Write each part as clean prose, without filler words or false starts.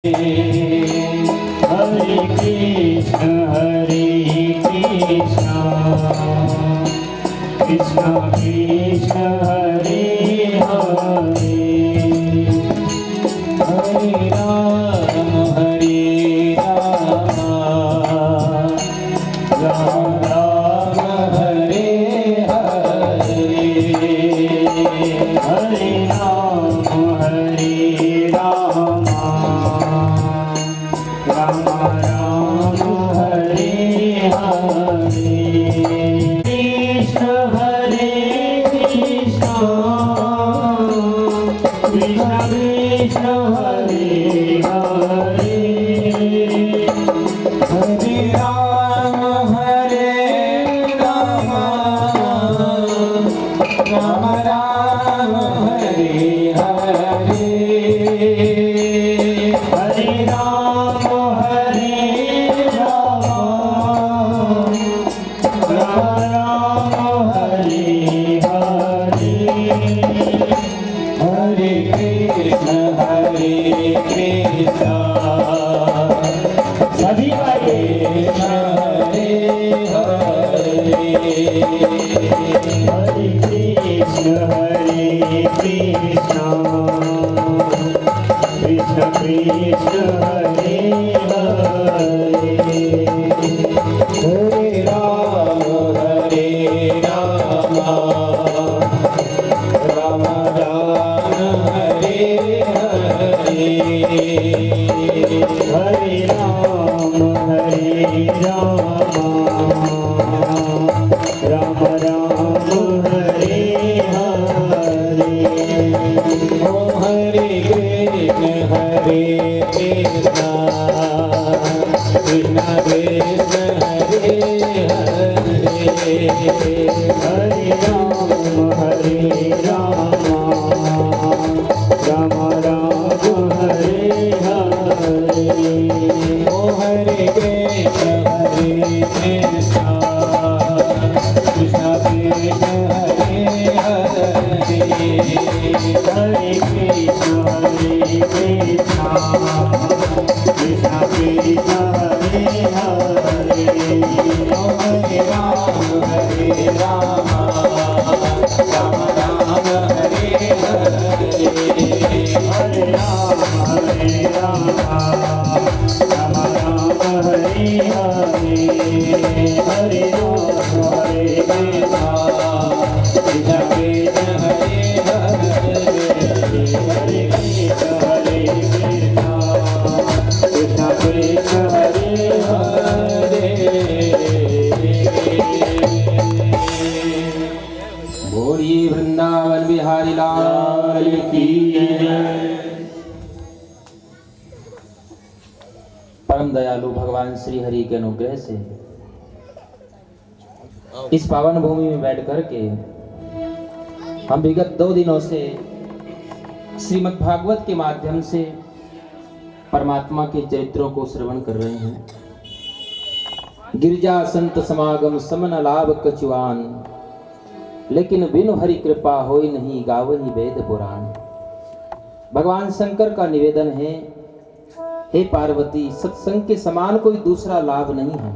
हरे कृष्ण कृष्ण कृष्ण हरे हरे, हरे राम राम राम हरे हरे, हरे राम राम राम हरे हरे। कृष्ण हरे कृष्ण कृष्ण कृष्ण हरे हरे, हरे राम राम राम हरे हरे, हरे राम राम हरे हरे, हरे कृष्ण सभी हरे हरे हरे, हरे कृष्ण कृष्ण कृष्ण हरे हरे, हरे राम राम हरे हरे, हरे राम राम हरे हरे, ओ हरे कृष्ण कृष्ण कृष्ण हरे हरे, हरे राम राम हरे हरे, ओ हरे कृष्ण कृष्ण कृष्ण हरे हरे, हरे कृष्ण कृष्ण कृष्ण हरे हरे, ओ हरे राम राम हरे हरे, हरे राम राम हरे हरे, हरे राम कृष्ण कृष्ण हरे हरे, हरे कृष्ण कृष्ण कृष्ण हरे हरे। बोलिए वृंदावन बिहारी लाल की जय। परम दयालु भगवान श्री हरि के अनुग्रह से इस पावन भूमि में बैठ करके हम विगत 2 दिनों से श्रीमद् भागवत के माध्यम से परमात्मा के चरित्रों को श्रवण कर रहे हैं। गिरजा संत समागम समन लाभ कछुआन, लेकिन बिनु हरि कृपा होई नहीं गावही वेद पुराण। भगवान शंकर का निवेदन है, हे पार्वती, सत्संग के समान कोई दूसरा लाभ नहीं है,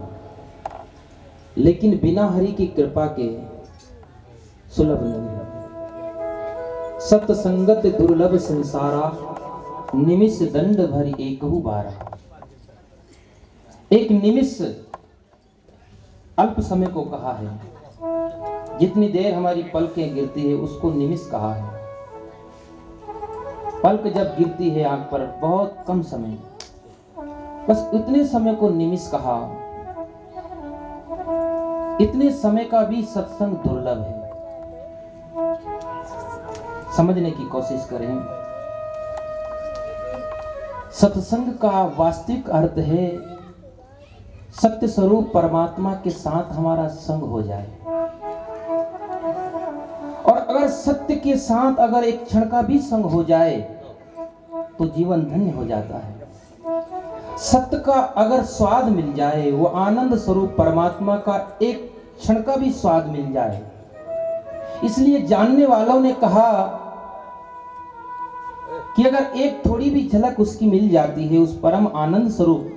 लेकिन बिना हरि की कृपा के सुलभ नहीं है। सत्संगत दुर्लभ संसारा, निमिष दंड भरी एकहु बारा। एक निमिष अल्प समय को कहा है, जितनी देर हमारी पलकें गिरती है उसको निमिष कहा है। पलक जब गिरती है आंख पर बहुत कम समय, बस इतने समय को निमिष कहा। इतने समय का भी सत्संग दुर्लभ है। समझने की कोशिश करें। सत्संग का वास्तविक अर्थ है सत्य स्वरूप परमात्मा के साथ हमारा संग हो जाए, और अगर सत्य के साथ अगर एक क्षण का भी संग हो जाए तो जीवन धन्य हो जाता है। सत्य का अगर स्वाद मिल जाए, वो आनंद स्वरूप परमात्मा का एक क्षण का भी स्वाद मिल जाए। इसलिए जानने वालों ने कहा कि अगर एक थोड़ी भी झलक उसकी मिल जाती है उस परम आनंद स्वरूप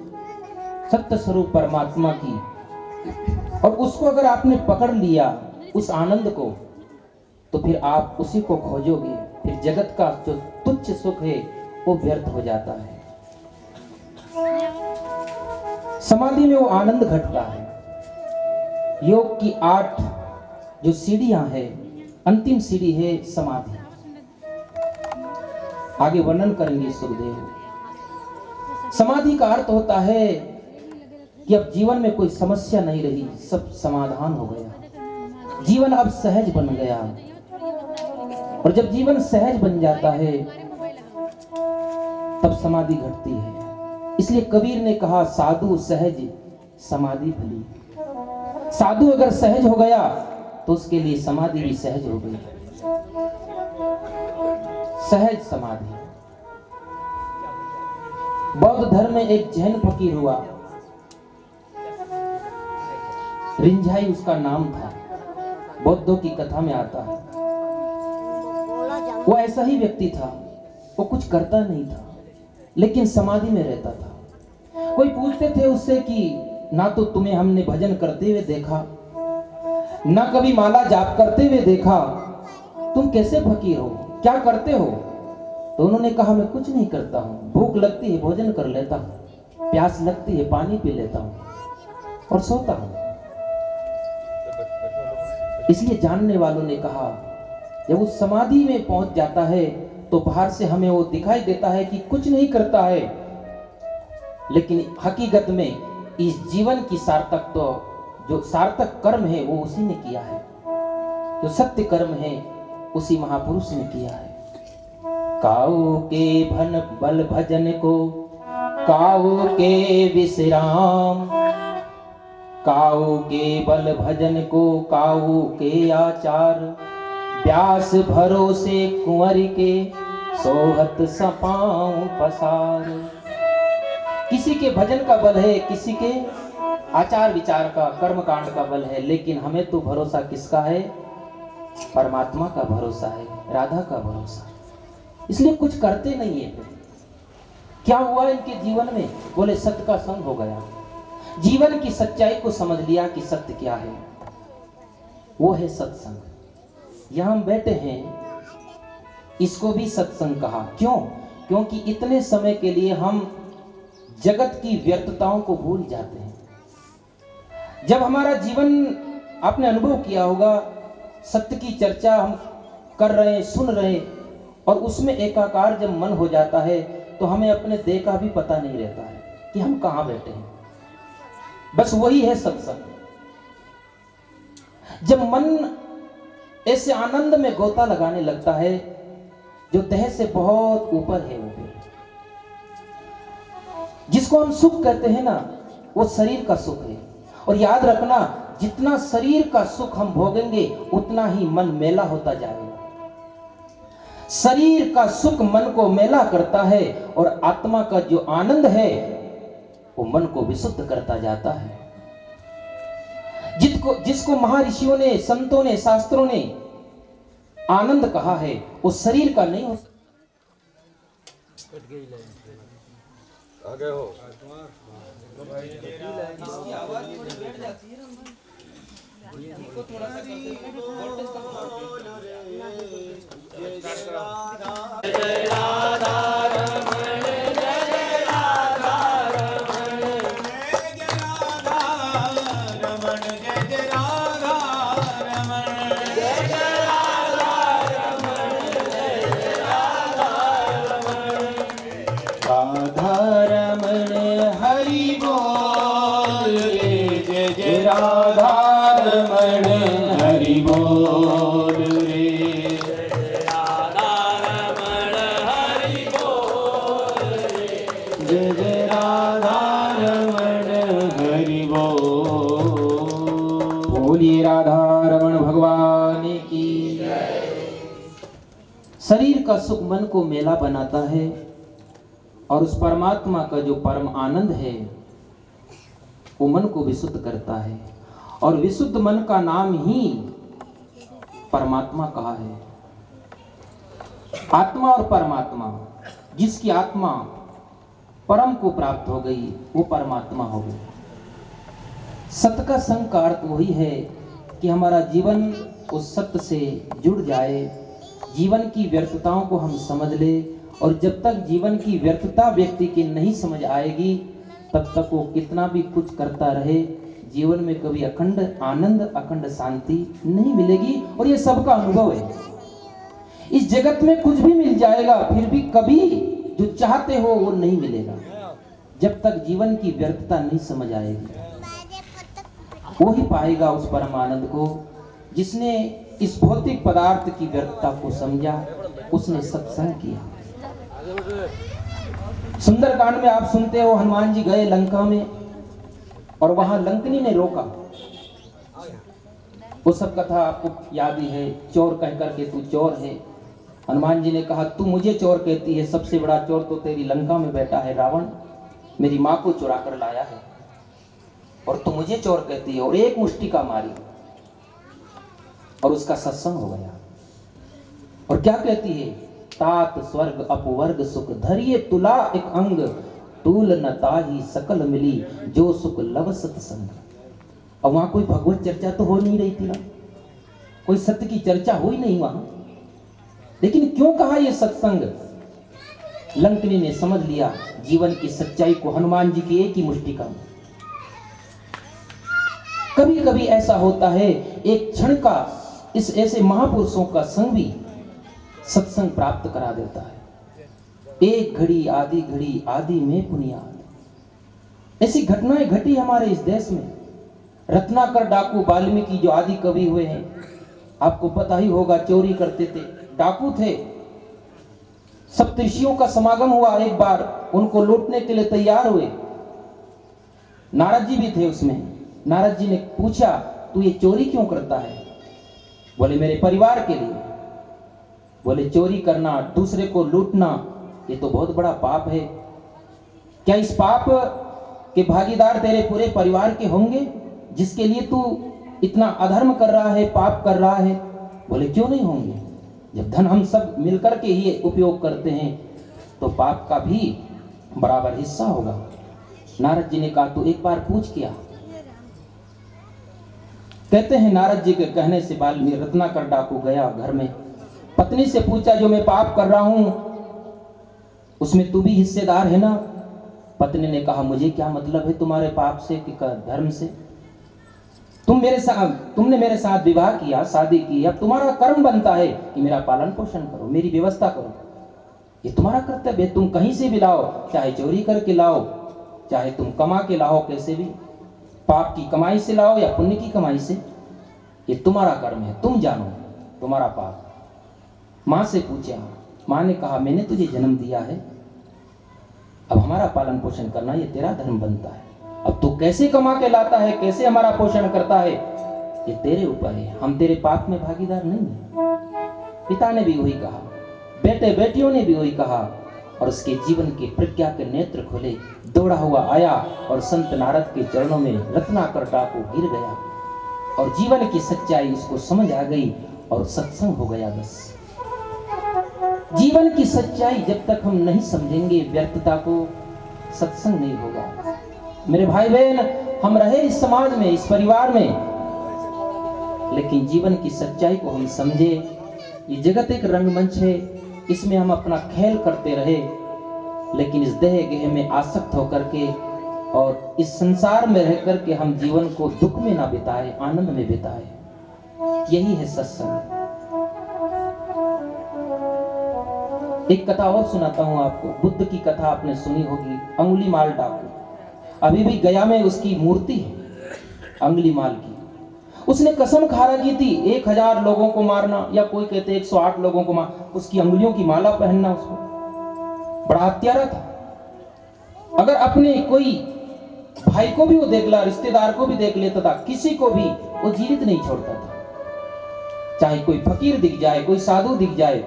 सत्य स्वरूप परमात्मा की, और उसको अगर आपने पकड़ लिया उस आनंद को, तो फिर आप उसी को खोजोगे। फिर जगत का जो तुच्छ सुख है वो व्यर्थ हो जाता है। समाधि में वो आनंद घटता है। योग की 8 जो सीढ़ियां हैं, अंतिम सीढ़ी है समाधि। आगे वर्णन करेंगे सुखदेव। समाधि का अर्थ होता है कि अब जीवन में कोई समस्या नहीं रही, सब समाधान हो गया, जीवन अब सहज बन गया। और जब जीवन सहज बन जाता है तब समाधि घटती है। इसलिए कबीर ने कहा, साधु सहज समाधि भली। साधु अगर सहज हो गया तो उसके लिए समाधि भी सहज हो गई। सहज समाधि। बौद्ध धर्म में एक जैन फकीर हुआ, रिंझाई उसका नाम था, बौद्धों की कथा में आता है। वो ऐसा ही व्यक्ति था, वो कुछ करता नहीं था लेकिन समाधि में रहता था। कोई पूछते थे उससे कि ना तो तुम्हें हमने भजन करते हुए देखा, ना कभी माला जाप करते हुए देखा, तुम कैसे फकीर हो, क्या करते हो? तो उन्होंने कहा, मैं कुछ नहीं करता हूँ, भूख लगती है भोजन कर लेता हूँ, प्यास लगती है पानी पी लेता हूँ और सोता हूँ। इसलिए जानने वालों ने कहा, जब उस समाधि में पहुंच जाता है तो बाहर से हमें वो दिखाई देता है कि कुछ नहीं करता है, लेकिन हकीकत में इस जीवन की सार्थक तो जो सार्थक कर्म है वो उसी ने किया है, जो सत्य कर्म है उसी महापुरुष ने किया है। काऊ के भन बल भजन को काऊ के विश्राम, काऊ के बल भजन को काऊ के आचार, व्यास भरोसे कुंवर के सोहत सपाऊं पसार। किसी के भजन का बल है, किसी के आचार विचार का कर्म कांड का बल है, लेकिन हमें तो भरोसा किसका है? परमात्मा का भरोसा है, राधा का भरोसा। इसलिए कुछ करते नहीं है। क्या हुआ इनके जीवन में? बोले सत्य का संग हो गया, जीवन की सच्चाई को समझ लिया कि सत्य क्या है, वो है सत्संग। यहां हम बैठे हैं, इसको भी सत्संग कहा। क्यों? क्योंकि इतने समय के लिए हम जगत की व्यर्थताओं को भूल जाते हैं। जब हमारा जीवन, आपने अनुभव किया होगा, सत्य की चर्चा हम कर रहे हैं, सुन रहे हैं, और उसमें एकाकार जब मन हो जाता है तो हमें अपने देह का भी पता नहीं रहता है कि हम कहां बैठे हैं। बस वही है सत्संग। जब मन ऐसे आनंद में गोता लगाने लगता है जो देह से बहुत ऊपर है, वो जिसको हम सुख कहते हैं ना, वो शरीर का सुख है। और याद रखना, जितना शरीर का सुख हम भोगेंगे उतना ही मन मेला होता जाएगा। शरीर का सुख मन को मेला करता है और आत्मा का जो आनंद है वो मन को विशुद्ध करता जाता है। जिसको महर्षियों ने, संतों ने, शास्त्रों ने आनंद कहा है, वो शरीर का नहीं हो सकता। आगे हो। इसकी आवाज थोड़ी बैठ जाती है ना, इनको थोड़ा सा वोल्टेज कम। जय राधा रमण, जय राधा रमण, जय राधा रमण, जय राधा रमण, जय राधा रमण, जय राधा रमण, राधा रमण हरि बोल रे, जय जय राधा रमण हरि बोल रे, जय राधा रमण हरि बोल रे, जय जय राधा रमण हरि बोल। बोलिए राधा रमण भगवान की। शरीर का सुख मन को मेला बनाता है और उस परमात्मा का जो परम आनंद है वो मन को विशुद्ध करता है। और विशुद्ध मन का नाम ही परमात्मा कहा है। आत्मा और परमात्मा जिसकी आत्मा परम को प्राप्त हो गई वो परमात्मा हो गई। सत्य का संग का अर्थ वही है कि हमारा जीवन उस सत्य से जुड़ जाए, जीवन की व्यर्थताओं को हम समझ ले, और जब तक जीवन की व्यर्थता व्यक्ति की नहीं समझ आएगी तब तक वो कितना भी कुछ करता रहे, जीवन में कभी अखंड आनंद, अखंड शांति नहीं मिलेगी। और ये सबका अनुभव है। इस जगत में कुछ भी मिल जाएगा, फिर भी कभी जो चाहते हो वो नहीं मिलेगा, जब तक जीवन की व्यर्थता नहीं समझ आएगी। वो ही पाएगा उस परम आनंद को जिसने इस भौतिक पदार्थ की व्यर्थता को समझा, उसने सत्संग किया। सुंदरकांड में आप सुनते हो, हनुमान जी गए लंका में और वहां लंकनी ने रोका। वो सब कथा आपको याद ही है। चोर कह करके तू चोर है। हनुमान जी ने कहा तू मुझे चोर कहती है, सबसे बड़ा चोर तो तेरी लंका में बैठा है रावण, मेरी माँ को चुरा कर लाया है, और तू मुझे चोर कहती है। और एक मुष्टिका मारी और उसका सत्संग हो गया। और क्या कहती है, तात स्वर्ग अपवर्ग सुख धरिए तुला एक अंग, तूल न ताही सकल मिली जो सुख लव सत्संग। अब वहां कोई भगवत चर्चा तो हो नहीं रही थी ना, कोई सत्य की चर्चा हुई नहीं वहां, लेकिन क्यों कहा यह सत्संग? लंकनी ने समझ लिया जीवन की सच्चाई को हनुमान जी की एक ही मुष्टिका में। कभी कभी ऐसा होता है, एक क्षण का इस ऐसे महापुरुषों का संग भी सत्संग प्राप्त करा देता है। एक घड़ी आदि में पुनियाद। ऐसी घटनाएं घटी हमारे इस देश में। रत्नाकर डाकू वाल्मीकि जो आदि कवि हुए हैं, आपको पता ही होगा, चोरी करते थे, डाकू थे। सप्तऋषियों का समागम हुआ एक बार, उनको लूटने के लिए तैयार हुए। नारद जी भी थे उसमें। नारद जी ने पूछा तू ये चोरी क्यों करता है? बोले मेरे परिवार के लिए। बोले चोरी करना, दूसरे को लूटना, ये तो बहुत बड़ा पाप है। क्या इस पाप के भागीदार तेरे पूरे परिवार के होंगे जिसके लिए तू इतना अधर्म कर रहा है, पाप कर रहा है? बोले क्यों नहीं होंगे, जब धन हम सब मिलकर के ही उपयोग करते हैं तो पाप का भी बराबर हिस्सा होगा। नारद जी ने कहा तू एक बार पूछ किया। कहते हैं नारद जी के कहने से वाल्मीकि रत्नाकर डाकू गया घर में, पत्नी से पूछा जो मैं पाप कर रहा हूं उसमें तू भी हिस्सेदार है ना? पत्नी ने कहा मुझे क्या मतलब है तुम्हारे पाप से कि धर्म से? तुमने मेरे साथ विवाह किया, शादी की, अब तुम्हारा कर्म बनता है कि मेरा पालन पोषण करो, मेरी व्यवस्था करो। ये तुम्हारा कर्तव्य है। तुम कहीं से भी लाओ, चाहे चोरी करके लाओ, चाहे तुम कमा के लाओ, कैसे भी, पाप की कमाई से लाओ या पुण्य की कमाई से, ये तुम्हारा कर्म है, तुम जानो तुम्हारा पाप। माँ से पूछा, माँ ने कहा मैंने तुझे जन्म दिया है, अब हमारा पालन पोषण करना ये तेरा धर्म बनता है। अब तू कैसे कमा के लाता है, कैसे हमारा पोषण करता है, ये तेरे ऊपर है, हम तेरे पाप में भागीदार नहीं है। पिता ने भी वही कहा, बेटे बेटियों ने भी वही कहा, और उसके जीवन के प्रज्ञा के नेत्र खुले, दौड़ा हुआ आया और संत नारद के चरणों में रत्नाकर डाकू गिर गया और जीवन की सच्चाई उसको समझ आ गई और सत्संग हो गया। बस जीवन की सच्चाई जब तक हम नहीं समझेंगे, व्यर्थता को, सत्संग नहीं होगा। मेरे भाई बहन, हम रहे इस समाज में, इस परिवार में, लेकिन जीवन की सच्चाई को हम समझे। ये जगत एक रंगमंच है, इसमें हम अपना खेल करते रहे, लेकिन इस देह गेह में आसक्त होकर के और इस संसार में रह करके हम जीवन को दुख में ना बिताए, आनंद में बिताए। यही है सत्संग। एक कथा और सुनाता हूं आपको। बुद्ध की कथा आपने सुनी होगी, अंगुलीमाल डाकू। अभी भी गया में उसकी मूर्ति है अंगुलीमाल की। उसने कसम खा रखी थी 1000 लोगों को मारना, या कोई कहते 108 लोगों को मार, उसकी अंगुलियों की माला पहनना। उसको बड़ा हत्यारा था। अगर अपने कोई भाई को भी वो देख ला, रिश्तेदार को भी देख लेता था, किसी को भी वो जीवित नहीं छोड़ता था। चाहे कोई फकीर दिख जाए, कोई साधु दिख जाए,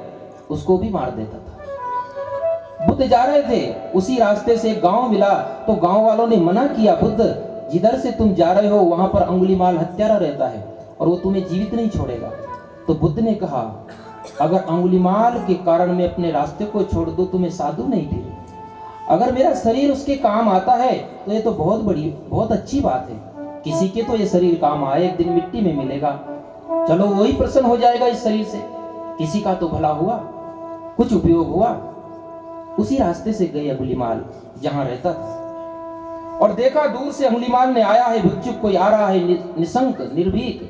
उसको भी मार देता था। बुद्ध जा रहे थे, उसी रास्ते से एक गांव मिला, तो गांव वालों ने मना किया, बुद्ध जिधर से तुम जा रहे हो वहां पर अंगुलीमाल हत्यारा रहता है और वो तुम्हें जीवित नहीं छोड़ेगा। तो बुद्ध ने कहा अगर अंगुलीमाल के कारण मैं अपने रास्ते को छोड़ दूं तो मैं साधु नहीं फिर। अगर मेरा शरीर उसके काम आता है तो ये तो बहुत अच्छी बात है। किसी के तो ये शरीर काम आए, एक दिन मिट्टी में मिलेगा, चलो वही प्रसन्न हो जाएगा इस शरीर से। किसी का तो भला हुआ, कुछ उपयोग हुआ। उसी रास्ते से गए अंगुलीमाल जहां रहता था और देखा दूर से अंगुलीमाल ने आया है, भिक्षुक कोई आ रहा है, निशंक निर्भीक,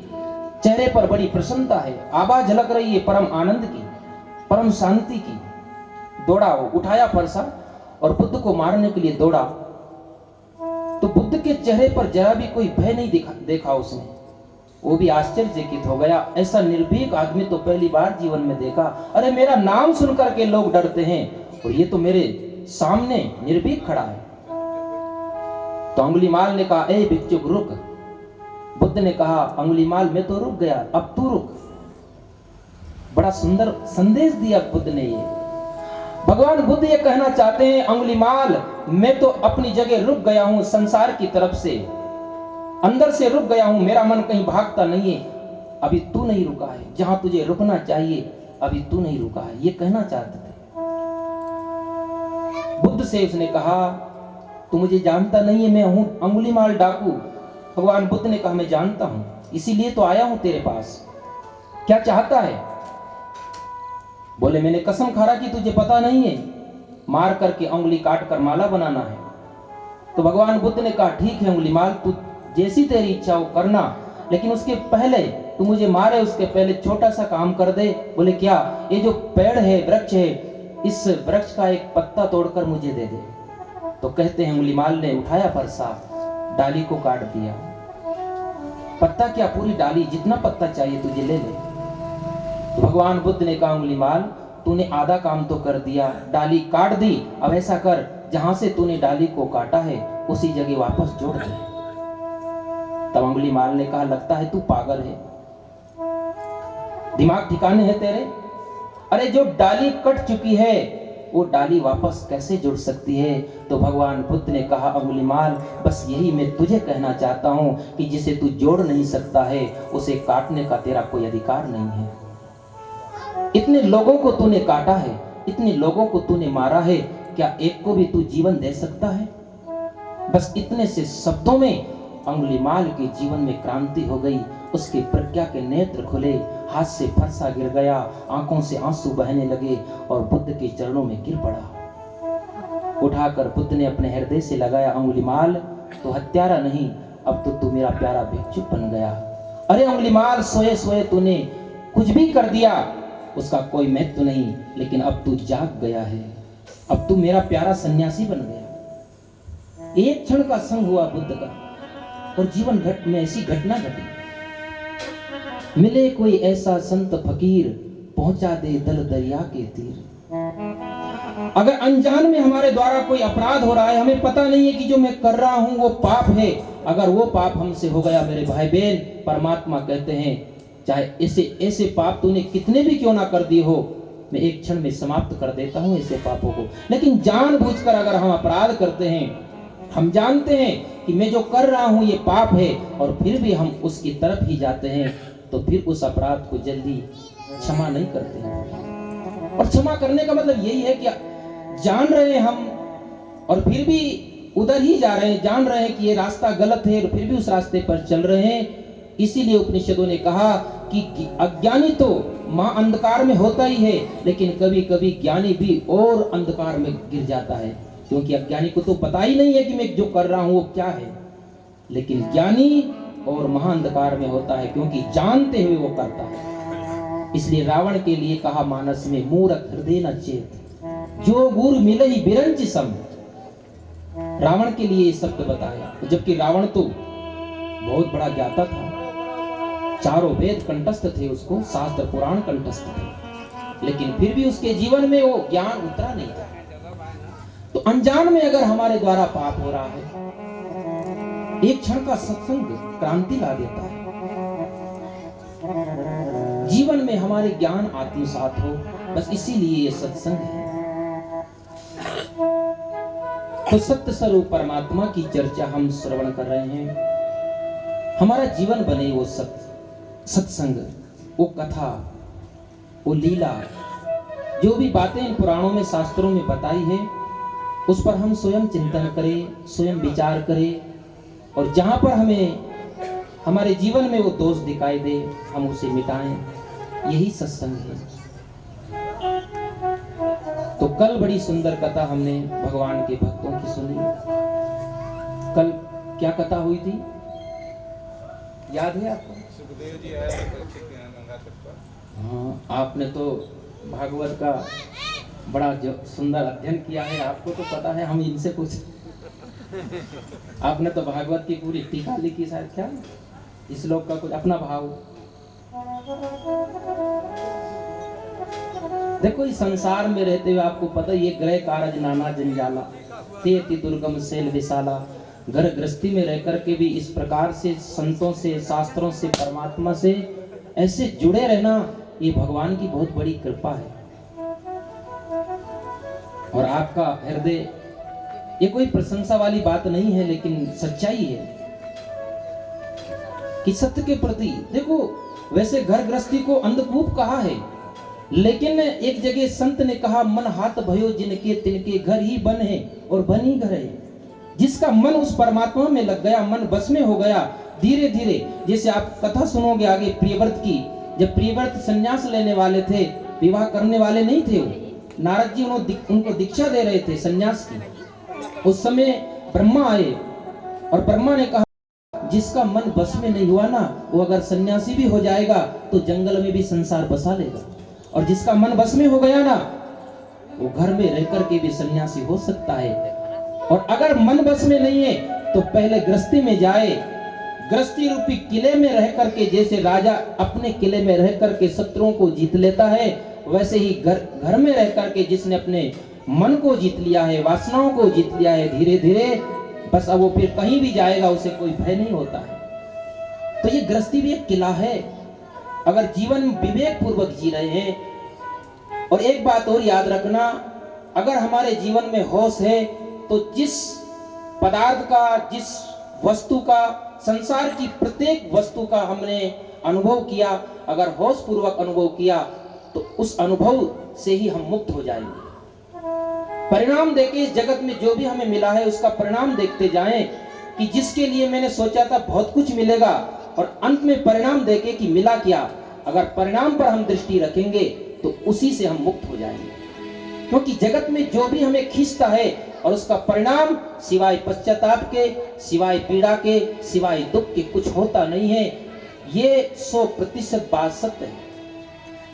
चेहरे पर बड़ी प्रसन्नता है, आवाज झलक रही है परम आनंद की, परम शांति की। दौड़ा, वो उठाया फरसा और बुद्ध को मारने के लिए दौड़ा। तो बुद्ध के चेहरे पर जरा भी कोई भय नहीं देखा उसने। वो भी आश्चर्यचकित हो गया, ऐसा निर्भीक आदमी तो पहली बार जीवन में देखा। अरे मेरा नाम सुनकर के लोग डरते हैं और ये तो मेरे सामने निर्भीक खड़ा है। तो अंगुलीमाल ने कहा, ए भिक्षुक रुक। बुद्ध ने कहा, अंगुलीमाल मैं तो रुक गया, अब तू रुक। बड़ा सुंदर संदेश दिया बुद्ध ने। ये भगवान बुद्ध ये कहना चाहते हैं, अंगुलीमाल मैं तो अपनी जगह रुक गया हूं, संसार की तरफ से अंदर से रुक गया हूं, मेरा मन कहीं भागता नहीं है। अभी तू नहीं रुका है, जहां तुझे रुकना चाहिए अभी तू नहीं रुका है, ये कहना चाहते थे। बुद्ध से उसने कहा, तू मुझे जानता नहीं है, मैं हूं अंगुलीमाल डाकू। भगवान बुद्ध ने कहा, मैं जानता हूं, इसीलिए तो आया हूं तेरे पास। क्या चाहता है? बोले, मैंने कसम खा रहा कि तुझे पता नहीं है, मार करके उंगली काट कर माला बनाना है। तो भगवान बुद्ध ने कहा, ठीक है अंगुलीमाल, तू जैसी तेरी इच्छा हो करना, लेकिन उसके पहले तू मुझे मारे उसके पहले छोटा सा काम कर दे। बोले, क्या? ये जो पेड़ है, वृक्ष है, इस वृक्ष का एक पत्ता तोड़कर मुझे दे दे। तो कहते हैं अंगुलीमाल ने उठाया फरसा, डाली को काट दिया। पत्ता क्या, पूरी डाली, जितना पत्ता चाहिए तुझे ले ले। तो भगवान बुद्ध ने कहा, अंगुलीमाल तूने आधा काम तो कर दिया, डाली काट दी, अब ऐसा कर, जहां से तूने डाली को काटा है उसी जगह वापस जोड़ दे। तब अंगुलीमाल ने कहा, लगता है तू पागल है, दिमाग ठिकाने है तेरे? अरे जो डाली कट चुकी है वो डाली वापस कैसे जुड़ सकती है? तो भगवान बुद्ध ने कहा, अंगुलीमाल बस यही मैं तुझे कहना चाहता हूं कि जिसे तू जोड़ नहीं सकता है उसे काटने का तेरा कोई अधिकार नहीं है। इतने लोगों को तूने काटा है, इतने लोगों को तूने मारा है, क्या एक को भी तू जीवन दे सकता है? बस इतने से शब्दों में अंगुलीमाल के जीवन में क्रांति हो गई। उसके प्रज्ञा के नेत्र खुले, हाथ से फरसा गिर गया, आंखों से आंसू बहने लगे और बुद्ध के चरणों में गिर पड़ा। उठाकर बुद्ध ने अपने हृदय से लगाया, अंगुलीमाल तो हत्यारा नहीं, अब तो तू मेरा प्यारा भिक्षुक बन गया। अरे अंगुलीमाल, सोए सोए तूने कुछ भी कर दिया, उसका कोई महत्व नहीं, लेकिन अब तू जाग गया है, अब तू मेरा प्यारा सन्यासी बन गया। एक क्षण का संग हुआ बुद्ध का और जीवन घट में ऐसी घटना घटी। मिले कोई ऐसा संत फकीर, पहुंचा दे दल दरिया के तीर। अगर अनजान में हमारे द्वारा कोई अपराध हो रहा है, हमें पता नहीं है कि जो मैं कर रहा हूं वो पाप है, अगर वो पाप हमसे हो गया मेरे भाई बहन, परमात्मा कहते हैं चाहे ऐसे पाप तूने कितने भी क्यों ना कर दिए हो, मैं एक क्षण में समाप्त कर देता हूं ऐसे पापों को। लेकिन जानबूझकर अगर हम अपराध करते हैं, हम जानते हैं कि मैं जो कर रहा हूं ये पाप है और फिर भी हम उसकी तरफ ही जाते हैं, तो फिर उस अपराध को जल्दी क्षमा नहीं करते हैं। और क्षमा करने का मतलब यही है कि जान रहे हैं हम और फिर भी उधर ही जा रहे हैं, जान रहे हैं कि ये रास्ता गलत है और फिर भी उस रास्ते पर चल रहे हैं। इसीलिए उपनिषदों ने कहा कि अज्ञानी तो मां अंधकार में होता ही है, लेकिन कभी कभी ज्ञानी भी और अंधकार में गिर जाता है, क्योंकि अज्ञानी को तो पता ही नहीं है कि मैं जो कर रहा हूं वो क्या है, लेकिन ज्ञानी और महाअंधकार में होता है क्योंकि जानते हुए वो करता है। इसलिए रावण के लिए कहा मानस में, मूर्ख हृदय न चेत, जो गुरु मिले ही बिरंच सम। रावण के लिए ये शब्द बताया, जबकि रावण तो बहुत बड़ा ज्ञाता था, चारों वेद कंठस्थ थे, उसको शास्त्र पुराण कंठस्थ थे, लेकिन फिर भी उसके जीवन में वो ज्ञान उतरा नहीं था। तो अनजान में अगर हमारे द्वारा पाप हो रहा है, एक क्षण का सत्संग क्रांति ला देता है, जीवन में हमारे ज्ञान आत्मसात हो, बस इसीलिए ये सत्संग है। तो सत्य स्वरूप परमात्मा की चर्चा हम श्रवण कर रहे हैं, हमारा जीवन बने वो सत्संग, वो कथा, वो लीला, जो भी बातें इन पुराणों में शास्त्रों में बताई है, उस पर हम स्वयं चिंतन करें, स्वयं विचार करें, और जहां पर हमें हमारे जीवन में वो दोष दिखाई दे हम उसे मिटाएं। यही सत्संग है। तो कल बड़ी सुंदर कथा हमने भगवान के भक्तों की सुनी। कल क्या कथा हुई थी, याद है आपको? सुखदेव जी आए गंगा तट पर। हाँ, आपने तो भागवत का बड़ा जो सुंदर अध्ययन किया है, आपको तो पता है, हम इनसे कुछ आपने तो भागवत की पूरी टीका लिखी शायद, क्या इस श्लोक का कुछ अपना भाव। देखो इस संसार में रहते हुए आपको पता, ये ग्रह कारज नाना जंजाला, तेति दुर्गम सेल विशाला। घर गृहस्थी में रहकर के भी इस प्रकार से संतों से, शास्त्रों से, परमात्मा से ऐसे जुड़े रहना, ये भगवान की बहुत बड़ी कृपा है। और आपका हृदय, ये कोई प्रशंसा वाली बात नहीं है, लेकिन सच्चाई है कि सत्य के प्रति, देखो वैसे घर गृहस्थी को अंधकूप कहा है, लेकिन एक जगह संत ने कहा, मन हाथ भयो जिनके तिनके घर ही बन है और बन ही घर है। जिसका मन उस परमात्मा में लग गया, मन बस में हो गया, धीरे धीरे, जैसे आप कथा सुनोगे आगे प्रियव्रत की, जब प्रियव्रत संन्यास लेने वाले थे, विवाह करने वाले नहीं थे वो, नारद जी उनको दीक्षा दे रहे थे संन्यास की। उस समय ब्रह्मा आए और ब्रह्मा ने कहा, जिसका मन बस में नहीं हुआ ना, वो अगर सन्यासी भी हो जाएगा तो जंगल में भी संसार बसा लेगा, और जिसका मन बस में हो गया ना, वो घर में रह करके भी सन्यासी हो सकता है। और अगर मन बस में नहीं है तो पहले गृहस्थी में जाए, गृहस्थी रूपी किले में रह करके, जैसे राजा अपने किले में रह करके शत्रुओं को जीत लेता है, वैसे ही घर में रह करके जिसने अपने मन को जीत लिया है, वासनाओं को जीत लिया है, धीरे धीरे बस अब वो फिर कहीं भी जाएगा, उसे कोई भय नहीं होता है। तो ये गृहस्थी भी एक किला है, अगर जीवन विवेक पूर्वक जी रहे हैं। और एक बात और याद रखना, अगर हमारे जीवन में होश है तो जिस पदार्थ का, जिस वस्तु का, संसार की प्रत्येक वस्तु का हमने अनुभव किया, अगर होश पूर्वक अनुभव किया, तो उस अनुभव से ही हम मुक्त हो जाएंगे। परिणाम देके इस जगत में जो भी हमें मिला है उसका परिणाम देखते जाएं, कि जिसके लिए मैंने सोचा था बहुत कुछ मिलेगा, और अंत में परिणाम देके कि मिला क्या। अगर परिणाम पर हम दृष्टि रखेंगे तो उसी से हम मुक्त हो जाएंगे। क्योंकि जगत में जो भी हमें खींचता है और उसका परिणाम सिवाय पश्चाताप के, सिवाय पीड़ा के, सिवाय दुख के कुछ होता नहीं है। ये 100% बात सत्य है।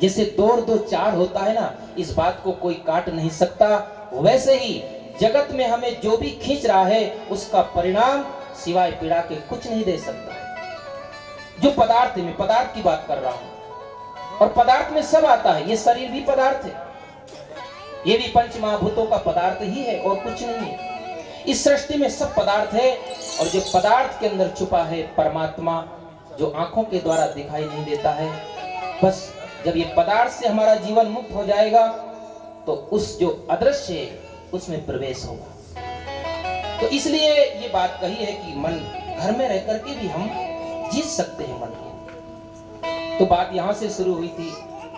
जैसे 2 और 2 4 होता है ना, इस बात को कोई काट नहीं सकता। वैसे ही जगत में हमें जो भी खींच रहा है उसका परिणाम सिवाय पीड़ा के कुछ नहीं दे सकता। जो पदार्थ है, मैं पदार्थ की बात कर रहा हूं, और पदार्थ में सब आता है। ये शरीर भी पदार्थ है, ये भी पंच महाभूतों का पदार्थ ही है और कुछ नहीं है। इस सृष्टि में सब पदार्थ है, और जो पदार्थ के अंदर छुपा है परमात्मा, जो आंखों के द्वारा दिखाई नहीं देता है। बस जब ये पदार्थ से हमारा जीवन मुक्त हो जाएगा तो उस जो अदृश्य है उसमें प्रवेश होगा। तो इसलिए ये बात कही है कि मन घर में रह करके भी हम जीत सकते हैं मन को। तो बात यहाँ से शुरू हुई थी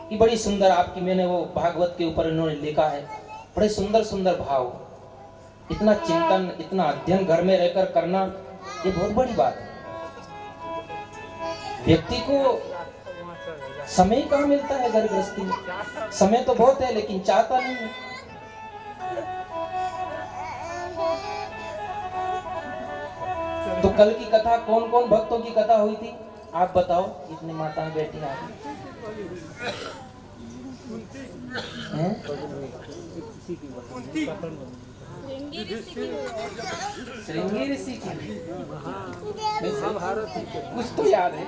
कि बड़ी सुंदर आपकी, मैंने वो भागवत के ऊपर इन्होंने लिखा है, बड़े सुंदर सुंदर भाव। इतना चिंतन, इतना अध्ययन घर में रहकर करना, ये बहुत बड़ी बात है। व्यक्ति को समय कहाँ मिलता है घर गृहस्थी में? समय तो बहुत है लेकिन चाहता नहीं है। तो कल की कथा कौन कौन भक्तों की कथा हुई थी आप बताओ, इतनी माताएं बैठी हैं। श्रृंगी ऋषि की कुछ तो याद है।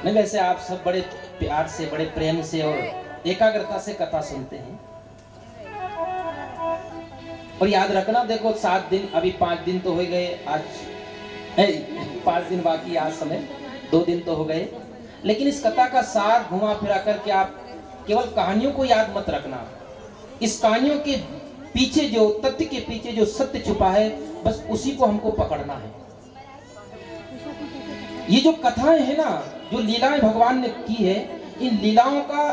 नहीं, वैसे आप सब बड़े प्यार से, बड़े प्रेम से और एकाग्रता से कथा सुनते हैं। और याद रखना, देखो 7 दिन, अभी 5 दिन तो हो गए, आज 5 दिन बाकी, आज समय 2 दिन तो हो गए। लेकिन इस कथा का सार घुमा फिरा करके आप केवल कहानियों को याद मत रखना। इस कहानियों के पीछे जो तथ्य के पीछे जो सत्य छुपा है, बस उसी को हमको पकड़ना है। ये जो कथाएं हैं ना, जो लीलाएं भगवान ने की है, इन लीलाओं का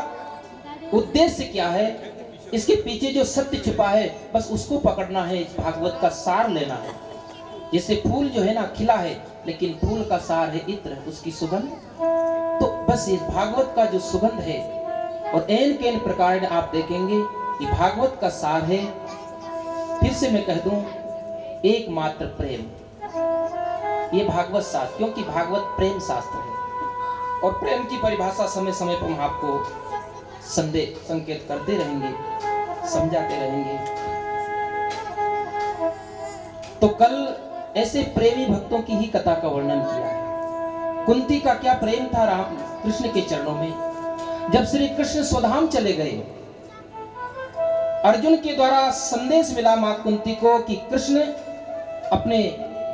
उद्देश्य क्या है, इसके पीछे जो सत्य छुपा है, बस उसको पकड़ना है, इस भागवत का सार लेना है। जैसे फूल जो है ना खिला है, लेकिन फूल का सार है इत्र, उसकी सुगंध। तो बस इस भागवत का जो सुगंध है, और एन केन प्रकार आप देखेंगे कि भागवत का सार है, फिर से मैं कह दूं, एकमात्र प्रेम। ये भागवत शास्त्र, क्योंकि भागवत प्रेम शास्त्र है, और प्रेम की परिभाषा समय समय पर हम आपको संकेत करते रहेंगे, समझाते रहेंगे। तो कल ऐसे प्रेमी भक्तों की ही कथा का वर्णन किया है। कुंती का क्या प्रेम था राम कृष्ण के चरणों में। जब श्री कृष्ण स्वधाम चले गए, अर्जुन के द्वारा संदेश मिला मां कुंती को कि कृष्ण अपने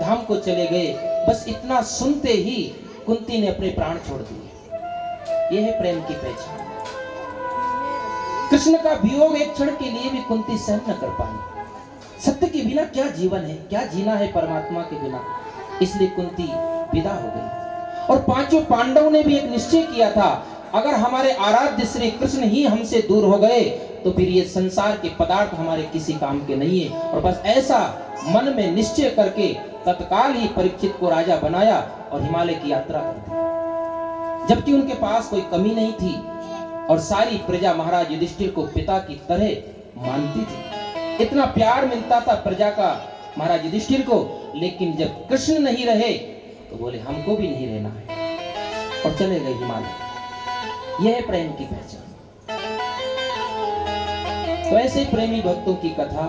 धाम को चले गए, बस इतना सुनते ही कुंती ने अपने प्राण छोड़ दिए। यह है प्रेम की पहचान। कृष्ण का वियोग एक क्षण के लिए भी कुंती सहन न कर पाई। सत्य के बिना क्या जीवन है, क्या जीना है परमात्मा के बिना। इसलिए कुंती विदा हो गई। और पांचों पांडवों ने भी एक निश्चय किया था, अगर हमारे आराध्य श्री कृष्ण ही हमसे दूर हो गए तो फिर ये संसार के पदार्थ हमारे किसी काम के नहीं है। और बस ऐसा मन में निश्चय करके तत्काल ही परीक्षित को राजा बनाया और हिमालय की यात्रा कर दी। जबकि उनके पास कोई कमी नहीं थी और सारी प्रजा महाराज युधिष्ठिर को पिता की तरह मानती थी। इतना प्यार मिलता था प्रजा का महाराज युधिष्ठिर को, लेकिन जब कृष्ण नहीं रहे तो बोले हमको भी नहीं रहना है, और चले गए हिमालय। यह है प्रेम की पहचान। तो ऐसे प्रेमी भक्तों की कथा,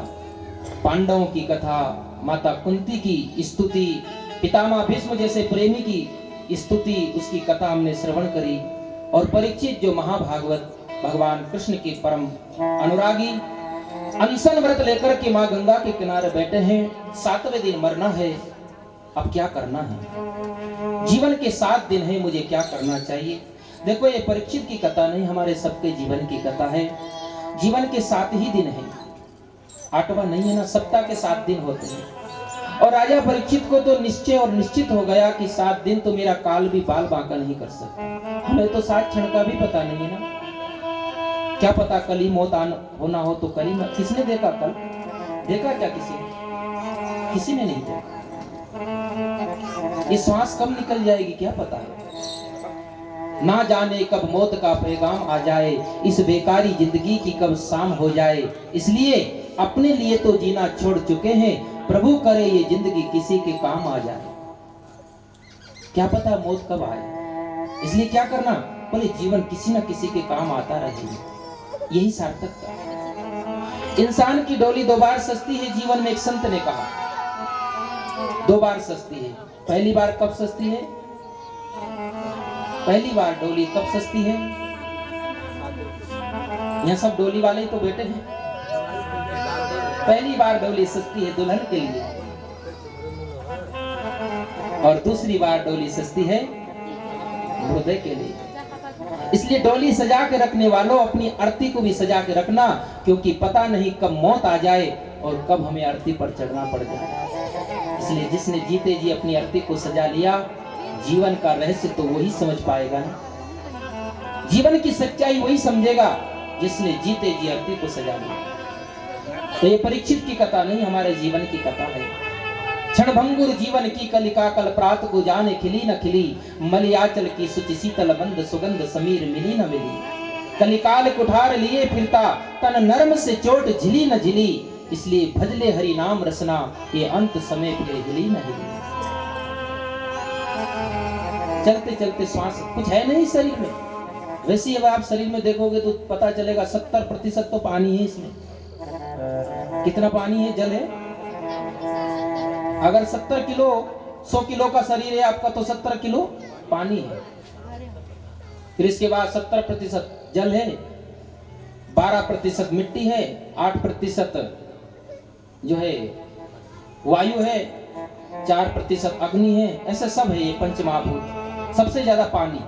पांडवों की कथा, माता कुंती की स्तुति, पितामह भीष्म जैसे प्रेमी की स्तुति, उसकी कथा हमने श्रवण करी। और परीक्षित जो महाभागवत भगवान कृष्ण के परम अनुरागी, अनशन व्रत लेकर के मां गंगा के किनारे बैठे हैं। 7वें दिन मरना है, अब क्या करना है, जीवन के 7 दिन है, मुझे क्या करना चाहिए। देखो ये परीक्षित की कथा नहीं, हमारे सबके जीवन की कथा है। जीवन के 7 ही दिन है, 8वां नहीं है ना, सप्ताह के 7 दिन होते हैं। और राजा परीक्षित को तो निश्चय और निश्चित हो गया कि 7 दिन तो मेरा काल भी बाल बांका नहीं कर सकता। हमें तो 7 क्षण का भी पता नहीं है ना, क्या पता कल ही मौत होना हो तो कल ही मत। किसने देखा कल? देखा क्या किसी ने? किसी ने नहीं देखा। ये श्वास कब निकल जाएगी क्या पता है। ना जाने कब मौत का पैगाम आ जाए, इस बेकारी जिंदगी की कब शाम हो जाए। इसलिए अपने लिए तो जीना छोड़ चुके हैं, प्रभु करे ये जिंदगी किसी के काम आ जाए। क्या पता मौत कब आए, इसलिए क्या करना, बोले जीवन किसी न किसी के काम आता रहे, यही सार्थकता। इंसान की डोली 2 बार सस्ती है जीवन में, एक संत ने कहा 2 बार सस्ती है। पहली बार कब सस्ती है? पहली बार डोली कब सस्ती है? यहाँ सब डोली वाले ही तो बैठे हैं। पहली बार डोली सस्ती है दुल्हन के लिए, और दूसरी बार डोली सस्ती है हृदय के लिए। इसलिए डोली सजा के रखने वालों, अपनी अर्थी को भी सजा के रखना, क्योंकि पता नहीं कब मौत आ जाए और कब हमें अर्थी पर चढ़ना पड़ जाए। इसलिए जिसने जीते जी अपनी अर्थी को सजा लिया, जीवन का रहस्य तो वही समझ पाएगा ना। जीवन की सच्चाई वही समझेगा जिसने जीते जी अर्थी को सजा लिया। तो ये परीक्षित की कथा नहीं, हमारे जीवन की कथा है। क्षणभंगुर जीवन की कलिका, कल प्रात को जाने खिली न खिली, मलियाचल की सुचि शीतल बंद सुगंध समीर मिली न मिली। कलिकाल कुठार लिए फिरता, तन नरम से चोट झिली न झिली, इसलिए भजले हरि नाम रसना, ये अंत समय फिर हिली न हिली। चलते चलते श्वास कुछ है नहीं शरीर में। वैसे अब आप शरीर में देखोगे तो पता चलेगा 70% तो पानी है इसमें। कितना पानी है? जल है। अगर 70 किलो 100 किलो का शरीर है आपका, तो 70 किलो पानी है। फिर इसके बाद 70% जल है, 12% मिट्टी है, 8% जो है वायु है, 4% अग्नि है। ऐसे सब है ये पंचमहाभूत। सबसे ज्यादा पानी।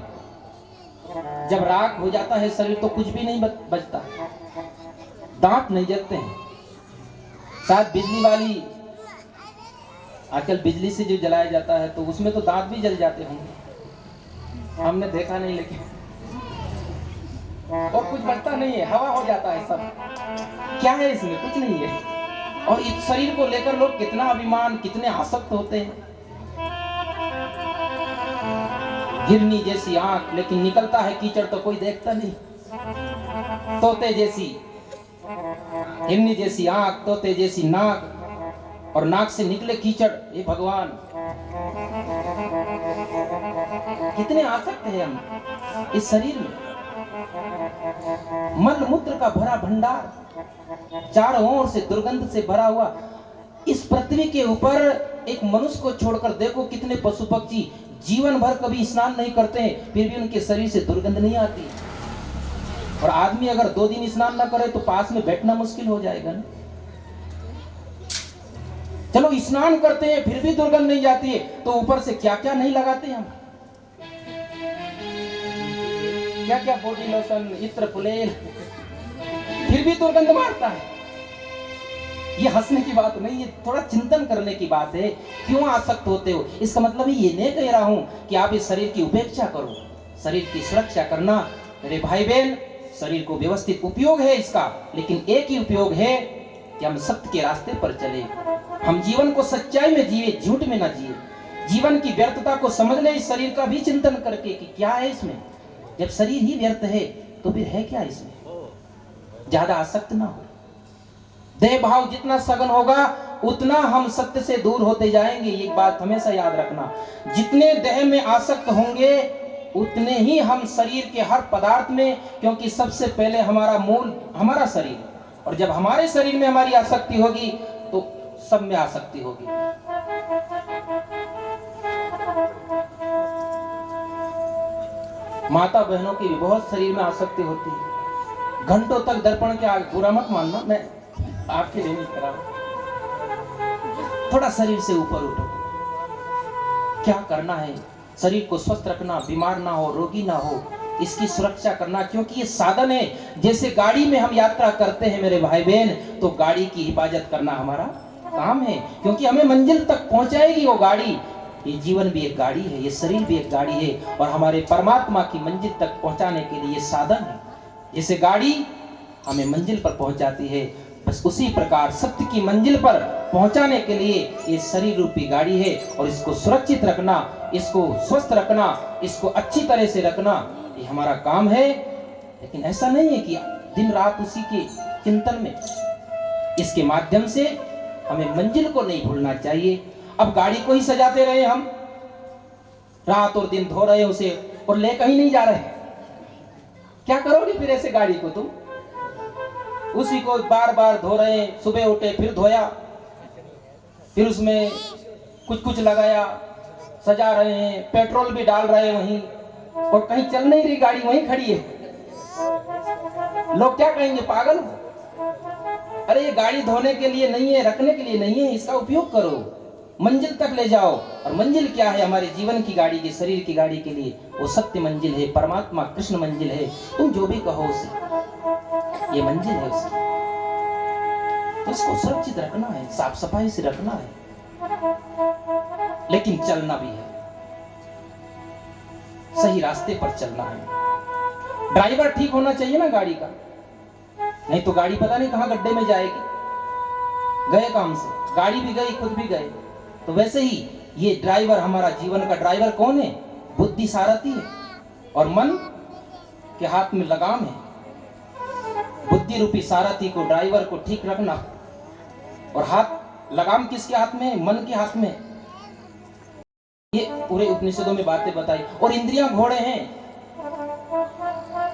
जब राख हो जाता है शरीर तो कुछ भी नहीं बचता, दांत नहीं जलते हैं। साथ बिजली वाली, आजकल बिजली से जो जलाया जाता है तो उसमें तो दांत भी जल जाते होंगे। हमने देखा नहीं, लेकिन और कुछ बचता नहीं है, हवा हो जाता है सब। क्या है इसमें? कुछ नहीं है। और इस शरीर को लेकर लोग कितना अभिमान, कितने आसक्त होते हैं। हिरनी जैसी आंख, लेकिन निकलता है कीचड़ तो कोई देखता नहीं। तोते जैसी हिरनी जैसी आंख, तोते जैसी नाक, और नाक से निकले कीचड़। हे भगवान, कितने आसक्त हैं हम इस शरीर में। मल मूत्र का भरा भंडार, चारों ओर से दुर्गंध से भरा हुआ। इस पृथ्वी के ऊपर एक मनुष्य को छोड़कर देखो कितने पशु पक्षी जीवन भर कभी स्नान नहीं करते हैं, फिर भी उनके शरीर से दुर्गंध नहीं आती। और आदमी अगर 2 दिन स्नान ना करे तो पास में बैठना मुश्किल हो जाएगा ना। चलो स्नान करते हैं फिर भी दुर्गंध नहीं जाती है, तो ऊपर से क्या क्या नहीं लगाते हम। क्या क्या बॉडी लोशन, इत्र, पुलेल, फिर भी दुर्गंध मारता है। ये हंसने की बात नहीं, ये थोड़ा चिंतन करने की बात है। क्यों आसक्त होते हो? इसका मतलब ये नहीं कह रहा हूं कि आप इस शरीर की उपेक्षा करो। शरीर की सुरक्षा करना मेरे भाई बहन, शरीर को व्यवस्थित उपयोग है इसका, लेकिन एक ही उपयोग है कि हम सत्य के रास्ते पर चले। हम जीवन को सच्चाई में जिए, झूठ में ना जिए। जीवन की व्यर्थता को समझ ले, इस शरीर का भी चिंतन करके कि क्या है इसमें। जब शरीर ही व्यर्थ है तो फिर है क्या इसमें? ज्यादा आसक्त ना हो। देह भाव जितना सघन होगा उतना हम सत्य से दूर होते जाएंगे। ये बात हमेशा याद रखना। जितने देह में आसक्त होंगे उतने ही हम शरीर के हर पदार्थ में, क्योंकि सबसे पहले हमारा मूल हमारा शरीर, और जब हमारे शरीर में हमारी आसक्ति होगी तो सब में आसक्ति होगी। माता बहनों की भी बहुत शरीर में आसक्ति होती है। घंटों तक दर्पण के आगे, बुरा मत मानना, मैं आपके लिए नहीं करा। थोड़ा शरीर से ऊपर उठो। क्या करना है? शरीर को स्वस्थ रखना, बीमार ना हो, रोगी ना हो, इसकी सुरक्षा करना, क्योंकि ये साधन है। जैसे गाड़ी में हम यात्रा करते हैं मेरे भाई बहन, तो गाड़ी की हिफाजत करना हमारा काम है, क्योंकि हमें मंजिल तक पहुंचाएगी वो गाड़ी। ये जीवन भी एक गाड़ी है, ये शरीर भी एक गाड़ी है, और हमारे परमात्मा की मंजिल तक पहुंचाने के लिए साधन है। जैसे गाड़ी हमें मंजिल पर पहुंचाती है, बस उसी प्रकार सत्य की मंजिल पर पहुंचाने के लिए ये शरीर रूपी गाड़ी है, और इसको सुरक्षित रखना, इसको स्वस्थ रखना, इसको अच्छी तरह से रखना, ये हमारा काम है। लेकिन ऐसा नहीं है कि दिन रात उसी के चिंतन में, इसके माध्यम से हमें मंजिल को नहीं भूलना चाहिए। अब गाड़ी को ही सजाते रहे हम, रात और दिन धो रहे उसे और ले कहीं नहीं जा रहे। क्या करोगे फिर ऐसे गाड़ी को? तुम उसी को बार बार धो रहे हैं, सुबह उठे फिर धोया, फिर उसमें कुछ कुछ लगाया, सजा रहे हैं, पेट्रोल भी डाल रहे हैं वहीं, और कहीं चल नहीं रही गाड़ी, वहीं खड़ी है। लोग क्या कहेंगे? पागल हो। अरे ये गाड़ी धोने के लिए नहीं है, रखने के लिए नहीं है, इसका उपयोग करो, मंजिल तक ले जाओ। और मंजिल क्या है? हमारे जीवन की गाड़ी के, शरीर की गाड़ी के लिए वो सत्य मंजिल है, परमात्मा कृष्ण मंजिल है। तुम जो भी कहो उसे, ये मंजिल है उसकी। तो इसको सुरक्षित रखना है, साफ सफाई से रखना है, लेकिन चलना भी है, सही रास्ते पर चलना है। ड्राइवर ठीक होना चाहिए ना गाड़ी का, नहीं तो गाड़ी पता नहीं कहां गड्ढे में जाएगी। गए काम से, गाड़ी भी गई, खुद भी गए। तो वैसे ही ये ड्राइवर, हमारा जीवन का ड्राइवर कौन है? बुद्धि सारथी है, और मन के हाथ में लगाम है। बुद्धि रूपी सारथी को, ड्राइवर को ठीक रखना, और हाथ लगाम किसके हाथ में है? मन के हाथ में। ये पूरे उपनिषदों में बातें बताई। और इंद्रियां घोड़े हैं।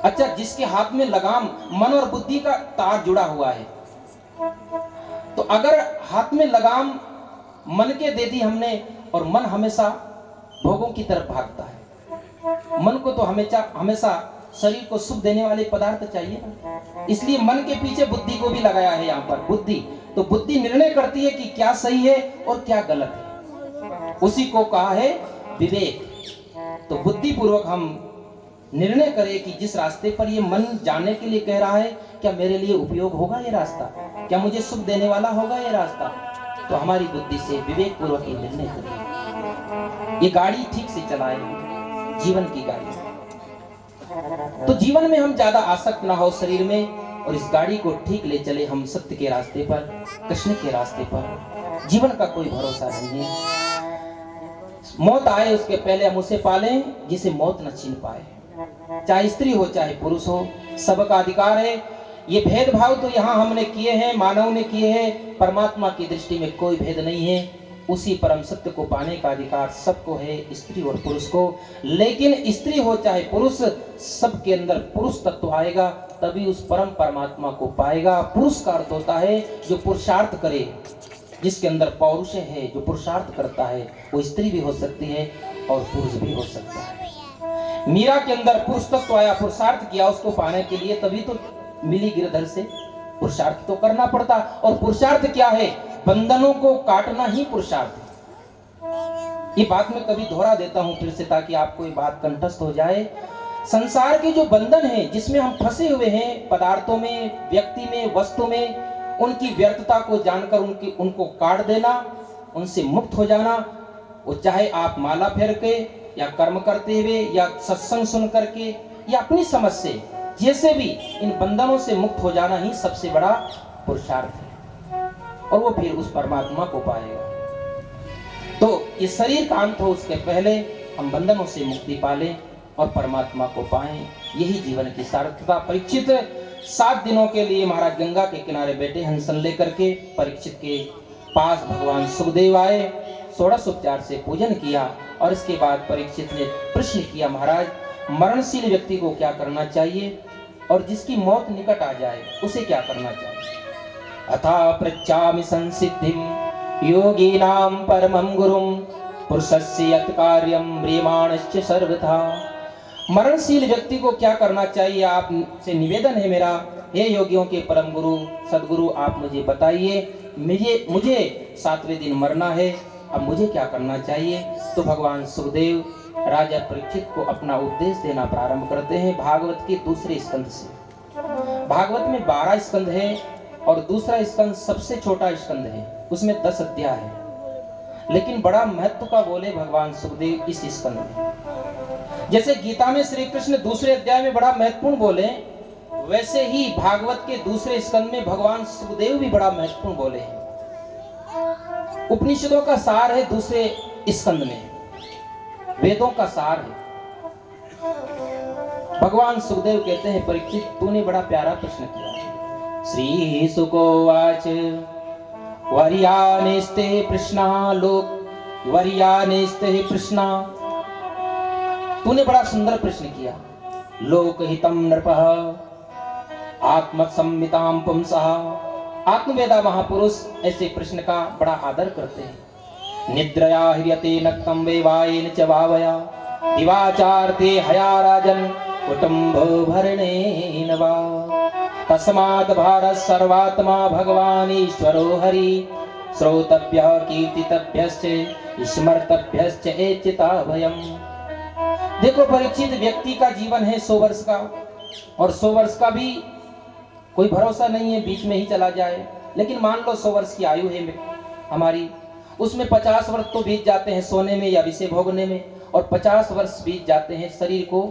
अच्छा, जिसके हाथ में लगाम मन और बुद्धि का तार जुड़ा हुआ है, तो अगर हाथ में लगाम मन के दे दी हमने, और मन हमेशा भोगों की तरफ भागता है। मन को तो हमेशा शरीर को सुख देने वाले पदार्थ चाहिए ना, इसलिए मन के पीछे बुद्धि को भी लगाया है यहाँ पर। बुद्धि तो बुद्धि निर्णय करती है कि क्या सही है और क्या गलत है, उसी को कहा है विवेक। तो बुद्धि पूर्वक हम निर्णय करें कि जिस रास्ते पर ये मन जाने के लिए कह रहा है, क्या मेरे लिए उपयोग होगा ये रास्ता, क्या मुझे सुख देने वाला होगा ये रास्ता। तो हमारी बुद्धि से विवेक पूर्वक ये निर्णय करें, ये गाड़ी ठीक से चलाएं, जीवन की गाड़ी। तो जीवन में हम ज्यादा आसक्त ना हो शरीर में, और इस गाड़ी को ठीक ले चले हम सत्य के रास्ते पर, कृष्ण के रास्ते पर। जीवन का कोई भरोसा नहीं है। मौत आए उसके पहले हम उसे पालें जिसे मौत न छीन पाए। चाहे स्त्री हो चाहे पुरुष हो, सबका अधिकार है। ये भेदभाव तो यहाँ हमने किए हैं, मानव ने किए हैं। परमात्मा की दृष्टि में कोई भेद नहीं है। उसी परम सत्य को पाने का अधिकार सबको है, स्त्री और पुरुष को। लेकिन स्त्री हो चाहे पुरुष, सबके अंदर पुरुष तत्व आएगा तभी उस परम परमात्मा को पाएगा। पुरुष का अर्थ होता है जो पुरुषार्थ करे, जिसके अंदर पौरुष है, जो पुरुषार्थ करता है। वो स्त्री भी हो सकती है और पुरुष भी हो सकता है। मीरा के अंदर पुरुष तत्व आया, पुरुषार्थ किया उसको पाने के लिए, तभी तो मिली गिरधर से। पुरुषार्थ तो करना पड़ता। और पुरुषार्थ क्या है? बंधनों को काटना ही पुरुषार्थ है। ये बात मैं कभी दोहरा देता हूं फिर से, ताकि आपको ये बात कंठस्थ हो जाए। संसार के जो बंधन है जिसमें हम फंसे हुए हैं, पदार्थों में, व्यक्ति में, वस्तु में, उनकी व्यर्थता को जानकर उनको काट देना, उनसे मुक्त हो जाना। वो चाहे आप माला फेर के, या कर्म करते हुए, या सत्संग सुन करके, या अपनी समझ से, जैसे भी इन बंधनों से मुक्त हो जाना ही सबसे बड़ा पुरुषार्थ है। और वो फिर उस परमात्मा को पाएगा। तो ये शरीर का अंत हो उसके पहले हम बंधनों से मुक्ति पालें और परमात्मा को पाएं। यही जीवन की सार्थकता। परीक्षित 7 दिनों के लिए महाराज गंगा के किनारे बैठे हंसन लेकर के। परीक्षित के पास भगवान सुखदेव आए, षोडशोपचार से पूजन किया और इसके बाद परीक्षित ने प्रश्न किया, महाराज मरणशील व्यक्ति को क्या करना चाहिए, और जिसकी मौत निकट आ जाए उसे क्या करना चाहिए? अथा पृच्छामि संसिद्धिं योगीनां परमं गुरुं पुरुषस्य यत् कार्यं म्रियमाणस्य सर्वथा। मरणशील व्यक्ति को क्या करना चाहिए, आपसे निवेदन है मेरा, हे योगियों के परम गुरु सदगुरु, आप मुझे बताइए। मुझे 7वें दिन मरना है, अब मुझे क्या करना चाहिए? तो भगवान सुखदेव राजा परीक्षित को अपना उपदेश देना प्रारंभ करते हैं भागवत के दूसरे स्कंद से। भागवत में 12 स्कंद है और दूसरा स्कंद सबसे छोटा स्कंद है, उसमें 10 अध्याय है। लेकिन बड़ा महत्व का बोले भगवान सुखदेव इस स्कंद में। जैसे गीता में श्री कृष्ण दूसरे अध्याय में बड़ा महत्वपूर्ण बोले, वैसे ही भागवत के दूसरे स्कंद में भगवान सुखदेव भी बड़ा महत्वपूर्ण बोले हैं। उपनिषदों का सार है दूसरे स्कंद में, वेदों का सार है। भगवान सुखदेव कहते हैं, परीक्षित तूने बड़ा प्यारा प्रश्न किया। श्री सुकोवाच वर्यानेस्ते प्रश्ना लोक वर्यानेस्ते प्रश्ना। तूने बड़ा सुंदर प्रश्न किया। लोकहितं नृपः आत्मसंहितां पुंसः। आत्मवेदा महापुरुष ऐसे प्रश्न का बड़ा आदर करते हैं। निद्रया ह्रियते नक्तं वेवायेन च भावया दिवाचार्ते हया राजन् कुटुम्बो भरणेन वा। तस्मात् भारत सर्वात्मा भगवान ईश्वरो हरि श्रोतव्यः कीर्तितव्यश्च स्मर्तव्यश्च एचिता भयम्। देखो परीक्षित, व्यक्ति का जीवन है 100 वर्ष का, और 100 वर्ष का भी कोई भरोसा नहीं है, बीच में ही चला जाए। लेकिन मान लो 100 वर्ष की आयु है हमारी, उसमें 50 वर्ष तो बीत जाते हैं सोने में या विषय भोगने में, और 50 वर्ष बीत जाते हैं शरीर को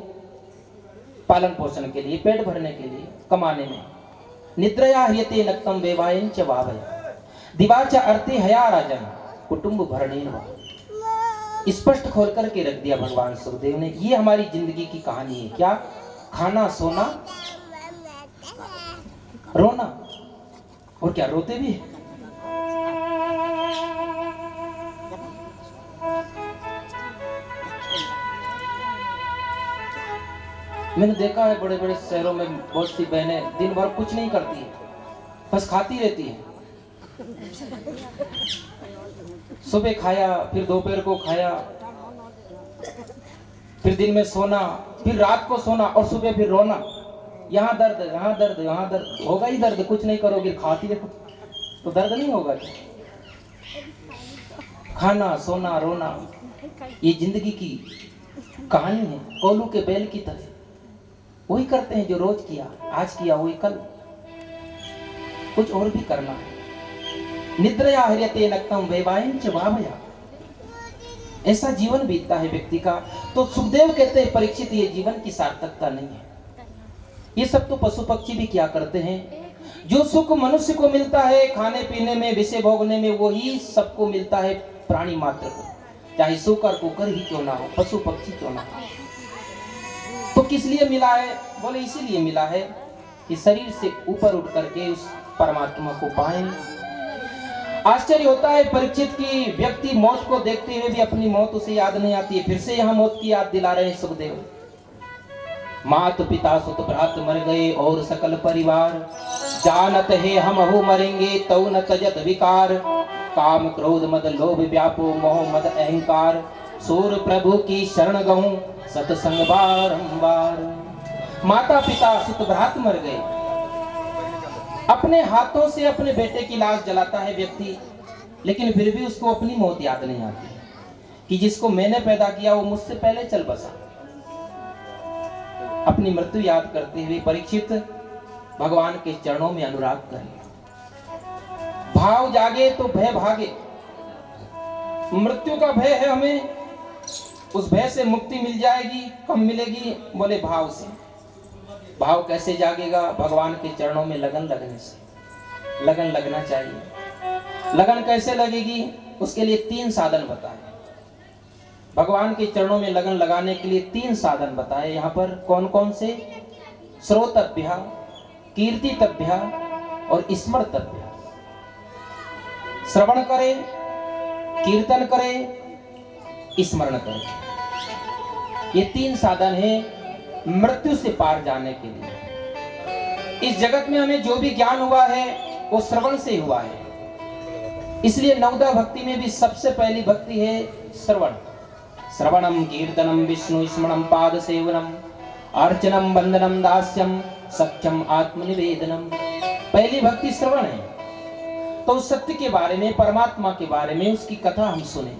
पालन पोषण के लिए, पेट भरने के लिए, कमाने में। निद्रया ह्रियते नक्तं वेवायेन च भावया दिवाचा अर्थे हया राजन् कुटुम्ब भरणेन वा। स्पष्ट खोल करके रख दिया भगवान सुखदेव ने। ये हमारी जिंदगी की कहानी है। क्या? खाना, सोना, रोना, और क्या रोते भी। मैंने देखा है बड़े बड़े शहरों में बहुत सी बहनें दिन भर कुछ नहीं करती है, बस खाती रहती है। सुबह खाया, फिर दोपहर को खाया, फिर दिन में सोना, फिर रात को सोना, और सुबह फिर रोना। यहाँ दर्द, यहाँ दर्द, यहाँ दर्द। होगा ही दर्द, कुछ नहीं करोगे, खाती रहो तो दर्द नहीं होगा। खाना, सोना, रोना, ये जिंदगी की कहानी है। कोलू के बैल की तरह वही करते हैं जो रोज किया, आज किया वही कल, कुछ और भी करना है। निद्रया ह्रियते नक्तं वेवायेन च भावया। ऐसा जीवन बीतता है व्यक्ति का। तो सुखदेव कहते हैं परीक्षित, ये जीवन की सार्थकता नहीं है। ये सब तो पशु पक्षी भी क्या करते हैं। जो सुख मनुष्य को मिलता है खाने पीने में, विषय भोगने में, वही सबको मिलता है प्राणी मात्र को, चाहे सूकर कुकर ही क्यों ना हो, पशु पक्षी क्यों ना हो। तो किस लिए मिला है? बोले इसीलिए मिला है कि शरीर से ऊपर उठ करके उस परमात्मा को पाए। आश्चर्य होता है परीक्षित की व्यक्ति मौत को देखते हुए भी अपनी मौत उसे याद नहीं आती है। फिर से यहाँ मौत की याद दिला रहे हैं सुखदेव। मात पिता सुत भ्रात मर गए और सकल परिवार, जानत है हम हो मरेंगे तौ न तजत विकार। काम क्रोध मद लोभ व्यापो मोह मद अहंकार, सूर प्रभु की शरण गहूं सतसंग बारंबार। माता पिता सुत भ्रात मर गए, अपने हाथों से अपने बेटे की लाश जलाता है व्यक्ति, लेकिन फिर भी उसको अपनी मौत याद नहीं आती कि जिसको मैंने पैदा किया वो मुझसे पहले चल बसा। अपनी मृत्यु याद करते हुए परीक्षित भगवान के चरणों में अनुराग करें। भाव जागे तो भय भागे। मृत्यु का भय है हमें, उस भय से मुक्ति मिल जाएगी। कब मिलेगी? बोले भाव से। भाव कैसे जागेगा? भगवान के चरणों में लगन लगने से। लगन लगना चाहिए। लगन कैसे लगेगी? उसके लिए 3 साधन बताए। भगवान के चरणों में लगन लगाने के लिए 3 साधन बताए यहाँ पर। कौन कौन से? श्रोतव्य, कीर्तितव्य और स्मर्तव्य। श्रवण करे, कीर्तन करे, स्मरण करे। ये 3 साधन है मृत्यु से पार जाने के लिए। इस जगत में हमें जो भी ज्ञान हुआ है वो श्रवण से हुआ है। इसलिए नवदा भक्ति में भी सबसे पहली भक्ति है श्रवण। श्रवणम कीर्तनम विष्णु स्मरणम पाद सेवनम अर्चनम वंदनम दास्यम सत्यम आत्मनिवेदनम। पहली भक्ति श्रवण है। तो उस सत्य के बारे में, परमात्मा के बारे में, उसकी कथा हम सुने,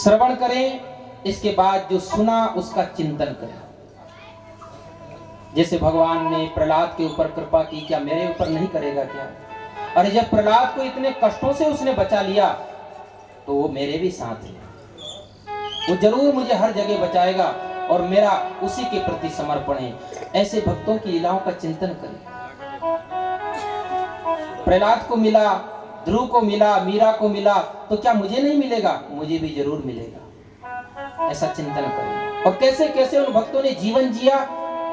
श्रवण करें। इसके बाद जो सुना उसका चिंतन करें। जैसे भगवान ने प्रहलाद के ऊपर कृपा की, क्या मेरे ऊपर नहीं करेगा क्या? अरे जब प्रहलाद को इतने कष्टों से उसने बचा लिया तो वो मेरे भी साथ है। वो जरूर मुझे हर जगह बचाएगा और मेरा उसी के प्रति समर्पण है। ऐसे भक्तों की लीलाओं का चिंतन करें। प्रहलाद को मिला, ध्रुव को मिला, मीरा को मिला, तो क्या मुझे नहीं मिलेगा? मुझे भी जरूर मिलेगा। ऐसा चिंतन करें। और कैसे कैसे उन भक्तों ने जीवन जिया,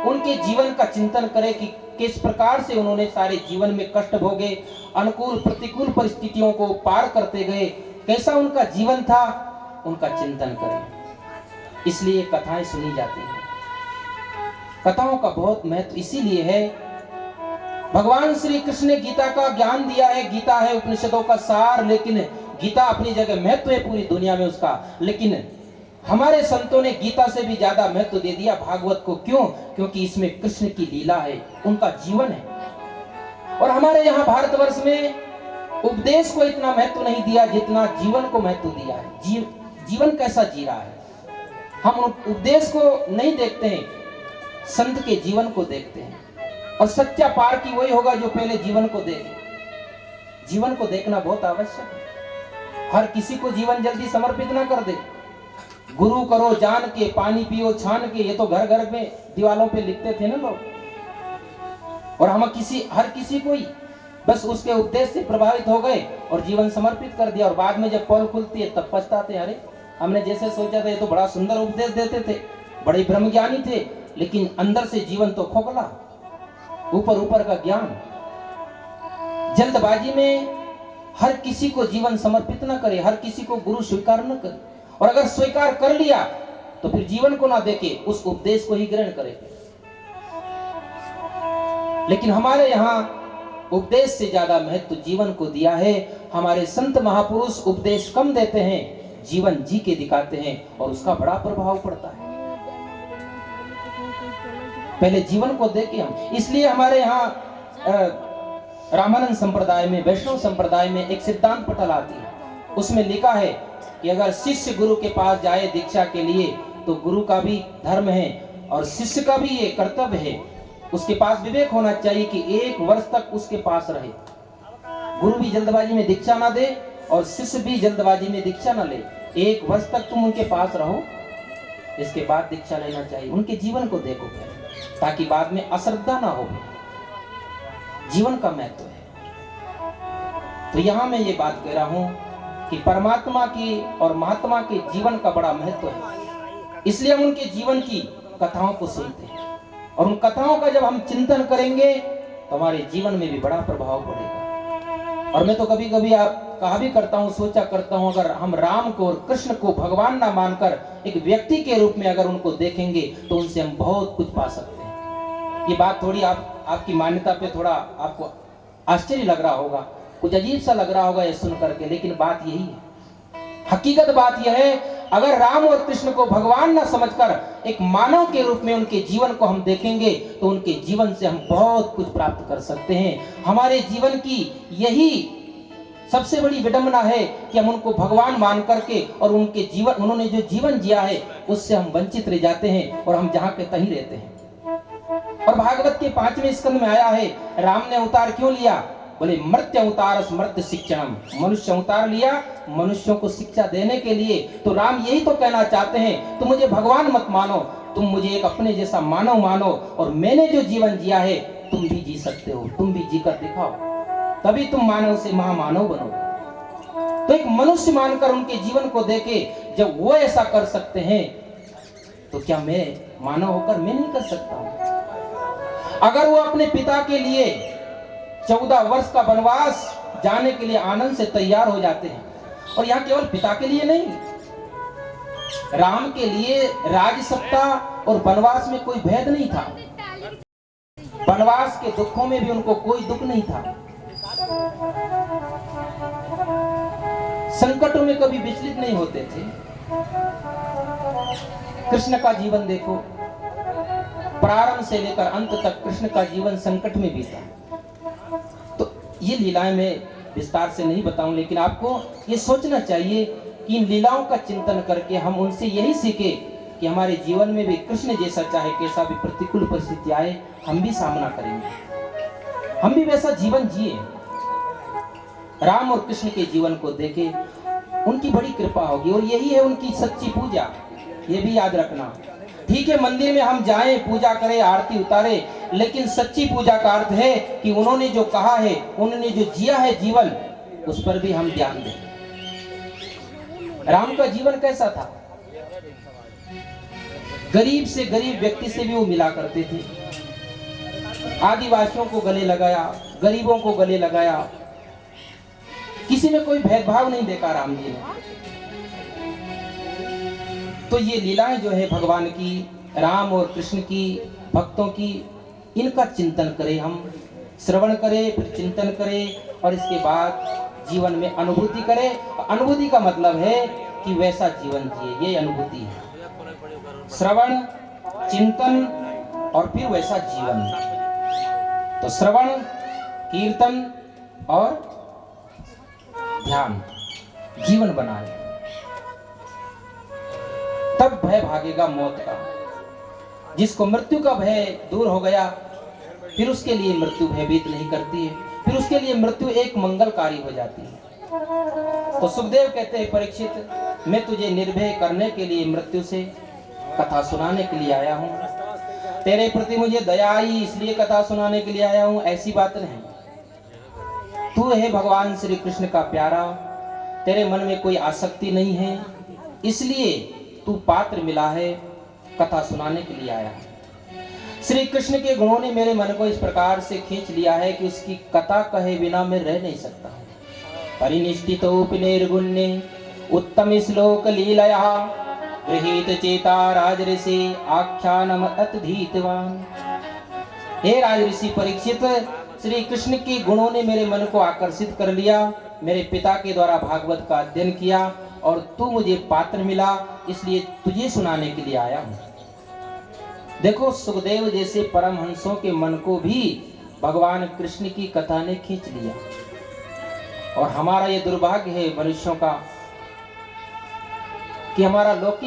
उनके जीवन का चिंतन करें कि किस प्रकार से उन्होंने सारे जीवन में कष्ट भोगे, अनुकूल प्रतिकूल परिस्थितियों को पार करते गए, कैसा उनका जीवन था, उनका चिंतन करें। इसलिए कथाएं सुनी जाती हैं। कथाओं का बहुत महत्व इसीलिए है। भगवान श्री कृष्ण ने गीता का ज्ञान दिया है। गीता है उपनिषदों का सार, लेकिन गीता अपनी जगह महत्व है पूरी दुनिया में उसका। लेकिन हमारे संतों ने गीता से भी ज्यादा महत्व दे दिया भागवत को। क्यों? क्योंकि इसमें कृष्ण की लीला है, उनका जीवन है। और हमारे यहाँ भारतवर्ष में उपदेश को इतना महत्व नहीं दिया जितना जीवन को महत्व दिया है। जीवन कैसा जी रहा है, हम उपदेश को नहीं देखते हैं, संत के जीवन को देखते हैं। और सच्चा पार की वही होगा जो पहले जीवन को देखे। जीवन को देखना बहुत आवश्यक है। हर किसी को जीवन जल्दी समर्पित ना कर दे। गुरु करो जान के, पानी पियो छान के, ये तो घर घर में दीवालों पे लिखते थे ना लोग। और हम हर किसी को ही बस उसके उपदेश से प्रभावित हो गए और जीवन समर्पित कर दिया। और बाद में जब पोल खुलती है तब पछताते, अरे हमने जैसे सोचा था ये तो बड़ा सुंदर उपदेश देते थे, बड़े ब्रह्मज्ञानी थे, लेकिन अंदर से जीवन तो खोखला, ऊपर ऊपर का ज्ञान। जल्दबाजी में हर किसी को जीवन समर्पित न करे, हर किसी को गुरु स्वीकार न करे। और अगर स्वीकार कर लिया तो फिर जीवन को ना देके उस उपदेश को ही ग्रहण करे। लेकिन हमारे यहाँ उपदेश से ज्यादा महत्व जीवन को दिया है। हमारे संत महापुरुष उपदेश कम देते हैं, जीवन जी के दिखाते हैं और उसका बड़ा प्रभाव पड़ता है। पहले जीवन को देखे हम। इसलिए हमारे यहाँ रामानंद संप्रदाय में, वैष्णव संप्रदाय में एक सिद्धांत पटल आती है। उसमें लिखा है कि अगर शिष्य गुरु के पास जाए दीक्षा के लिए तो गुरु का भी धर्म है और शिष्य का भी ये कर्तव्य है। उसके पास विवेक होना चाहिए कि 1 वर्ष तक उसके पास रहे। गुरु भी जल्दबाजी में दीक्षा ना दे और शिष्य भी जल्दबाजी में दीक्षा ना ले। 1 वर्ष तक तुम उनके पास रहो, इसके बाद दीक्षा लेना चाहिए। उनके जीवन को देखो पहले, ताकि बाद में अश्रद्धा ना हो। जीवन का महत्व है। तो यहां मैं ये बात कह रहा हूं कि परमात्मा की और महात्मा के जीवन का बड़ा महत्व है, इसलिए हम उनके जीवन की कथाओं को सुनते हैं, और उन कथाओं का जब हम चिंतन करेंगे तो हमारे जीवन में भी बड़ा प्रभाव पड़ेगा। और मैं तो कभी कभी कहा भी करता हूँ, सोचा करता हूँ, अगर हम राम को और कृष्ण को भगवान ना मानकर एक व्यक्ति के रूप में अगर उनको देखेंगे तो उनसे हम बहुत कुछ पा सकते हैं। ये बात थोड़ी आपकी मान्यता पे थोड़ा आपको आश्चर्य लग रहा होगा, कुछ अजीब सा लग रहा होगा ये सुन करके, लेकिन बात यही है। हकीकत बात यह है, अगर राम और कृष्ण को भगवान न समझकर एक मानव के रूप में उनके जीवन को हम देखेंगे तो उनके जीवन से हम बहुत कुछ प्राप्त कर सकते हैं। हमारे जीवन की यही सबसे बड़ी विडंबना है कि हम उनको भगवान मान करके और उनके जीवन, उन्होंने जो जीवन जिया है उससे हम वंचित रह जाते हैं और हम जहां के तहीं रहते हैं। और भागवत के 5वें स्कंद में आया है, राम ने अवतार क्यों लिया? बोले मर्त्य अवतार मर्त्य शिक्षणम, मनुष्य अवतार लिया मनुष्यों को शिक्षा देने के लिए। तो राम यही तो कहना चाहते हैं, तुम मुझे भगवान मत मानो, तुम मुझे एक अपने जैसा मानव मानो, और मैंने जो जीवन जिया है तुम भी जी सकते हो, तुम भी जीकर दिखाओ, तभी तुम मानव से महामानव बनोगे। तो एक मनुष्य मानकर उनके जीवन को देखे, जब वो ऐसा कर सकते हैं तो क्या मैं मानव होकर मैं नहीं कर सकता हूं? अगर वो अपने पिता के लिए 14 वर्ष का वनवास जाने के लिए आनंद से तैयार हो जाते हैं, और यहाँ केवल पिता के लिए नहीं, राम के लिए राज सत्ता और वनवास में कोई भेद नहीं था। वनवास के दुखों में भी उनको कोई दुख नहीं था, संकटों में कभी विचलित नहीं होते थे। कृष्ण का जीवन देखो, प्रारंभ से लेकर अंत तक कृष्ण का जीवन संकट में बीता। तो ये लीलाएं मैं विस्तार से नहीं बताऊं, लेकिन आपको ये सोचना चाहिए कि इन लीलाओं का चिंतन करके हम उनसे यही सीखे कि हमारे जीवन में भी कृष्ण जैसा, चाहे कैसा भी प्रतिकूल परिस्थिति आए, हम भी सामना करेंगे, हम भी वैसा जीवन जिए। राम और कृष्ण के जीवन को देखे, उनकी बड़ी कृपा होगी, और यही है उनकी सच्ची पूजा। ये भी याद रखना, ठीक है मंदिर में हम जाएं, पूजा करें, आरती उतारे, लेकिन सच्ची पूजा का अर्थ है कि उन्होंने जो कहा है, उन्होंने जो जिया है जीवन, उस पर भी हम ध्यान दें। राम का जीवन कैसा था? गरीब से गरीब व्यक्ति से भी वो मिला करते थे, आदिवासियों को गले लगाया, गरीबों को गले लगाया, किसी में कोई भेदभाव नहीं देखा राम जी ने। तो ये लीलाएं जो है भगवान की, राम और कृष्ण की, भक्तों की, इनका चिंतन करें, हम श्रवण करें, फिर चिंतन करें, और इसके बाद जीवन में अनुभूति करें। अनुभूति का मतलब है कि वैसा जीवन जिए, ये अनुभूति है। श्रवण, चिंतन और फिर वैसा जीवन। तो श्रवण, कीर्तन और ध्यान जीवन बना ले, तब भय भागेगा मौत का। जिसको मृत्यु का भय दूर हो गया, फिर उसके लिए मृत्यु भयभीत नहीं करती है, फिर उसके लिए मृत्यु एक मंगलकारी हो जाती है। तो सुखदेव कहते हैं, परीक्षित, मैं तुझे निर्भय करने के लिए, मृत्यु से कथा सुनाने के लिए आया हूँ। तेरे प्रति मुझे दया आई, इसलिए कथा सुनाने के लिए आया हूँ, ऐसी बात नहीं। तू है भगवान श्री कृष्ण का प्यारा, तेरे मन में कोई आसक्ति नहीं है, इसलिए तू पात्र मिला है, कथा सुनाने के लिए आया है। श्री कृष्ण के गुणों ने मेरे मन को इस प्रकार से खींच लिया है कि उसकी कथा कहे बिना मैं रह नहीं सकता। परिनिष्ठितोऽपि निर्गुण्ये उत्तम श्लोक लीलया गृहीत चेता राजऋषि आख्यानम अतधीतवान। हे राजऋषि परीक्षित, श्री कृष्ण के गुणों ने मेरे मन को आकर्षित कर लिया, मेरे पिता के द्वारा भागवत का अध्ययन किया, और तू मुझे पात्र मिला, इसलिए तुझे सुनाने के लिए आया हूं। देखो, सुखदेव जैसे परमहंसों के मन को भी भगवान कृष्ण की कथा ने खींच लिया, और हमारा ये दुर्भाग्य है मनुष्यों का कि हमारा लौकिक